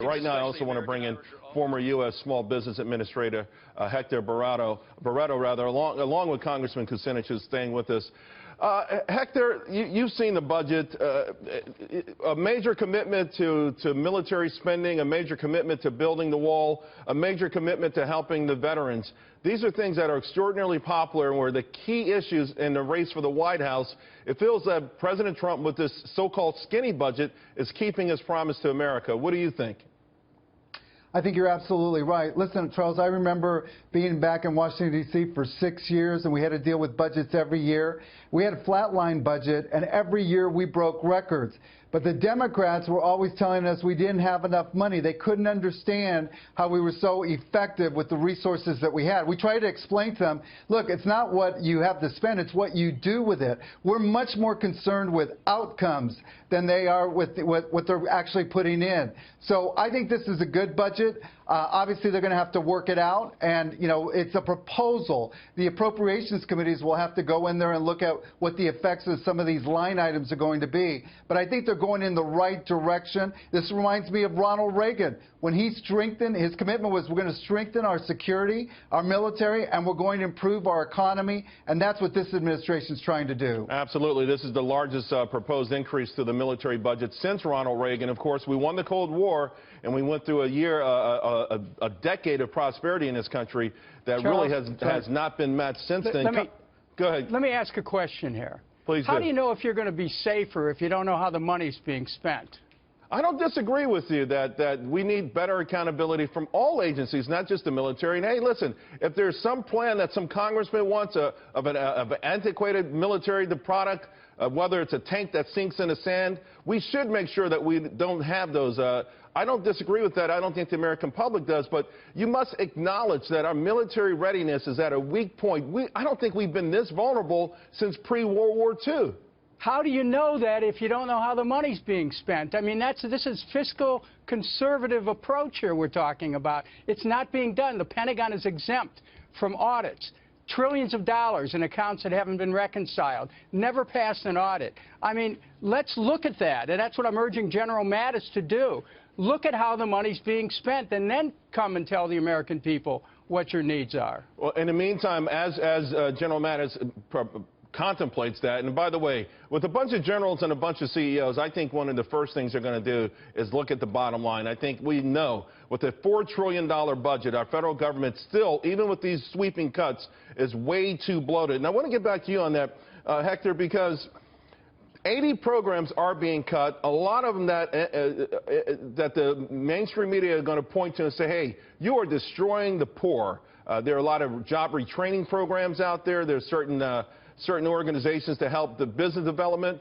Right now, I also want to bring in former U.S. Small Business Administrator Hector Barreto, along with Congressman Kucinich, who's staying with us. Hector, you've seen the budget, a major commitment to military spending, a major commitment to building the wall, a major commitment to helping the veterans. These are things that are extraordinarily popular and were the key issues in the race for the White House. It feels that President Trump, with this so-called skinny budget, is keeping his promise to America. What do you think? I think you're absolutely right. Listen, Charles, I remember being back in Washington, D.C. for 6 years, and we had to deal with budgets every year. We had a flatline budget, and every year we broke records. But the Democrats were always telling us we didn't have enough money. They couldn't understand how we were so effective with the resources that we had. We tried to explain to them, look, it's not what you have to spend, it's what you do with it. We're much more concerned with outcomes than they are with what they're actually putting in. So I think this is a good budget. Obviously, they're going to have to work it out, and, you know, it's a proposal. The appropriations committees will have to go in there and look at what the effects of some of these line items are going to be. But I think they're going in the right direction. This reminds me of Ronald Reagan. When he strengthened, his commitment was we're going to strengthen our security, our military, and we're going to improve our economy, and that's what this administration is trying to do. Absolutely. This is the largest proposed increase to the military budget since Ronald Reagan. Of course, we won the Cold War, and we went through a decade of prosperity in this country that Charles, really has not been matched since then. Go ahead. Let me ask a question here. Please How do you know if you're going to be safer if you don't know how the money's being spent? I don't disagree with you that we need better accountability from all agencies, not just the military. And hey, listen, if there's some plan that some congressman wants of an antiquated military product, whether it's a tank that sinks in the sand, we should make sure that we don't have those. I don't disagree with that. I don't think the American public does. But you must acknowledge that our military readiness is at a weak point. I don't think we've been this vulnerable since pre-World War II. How do you know that if you don't know how the money's being spent? I mean, this is fiscal conservative approach here we're talking about. It's not being done. The Pentagon is exempt from audits. Trillions of dollars in accounts that haven't been reconciled, never passed an audit. I mean, let's look at that, and that's what I'm urging General Mattis to do. Look at how the money's being spent, and then come and tell the American people what your needs are. Well, in the meantime, as General Mattis contemplates that, and by the way, with a bunch of generals and a bunch of CEOs, I think one of the first things they're going to do is look at the bottom line. I think we know with a $4 trillion budget, our federal government still, even with these sweeping cuts, is way too bloated. And I want to get back to you on that, Hector, because 80 programs are being cut, a lot of them that the mainstream media are going to point to and say, hey, you are destroying the poor. There are a lot of job retraining programs out there. There's certain organizations to help the business development.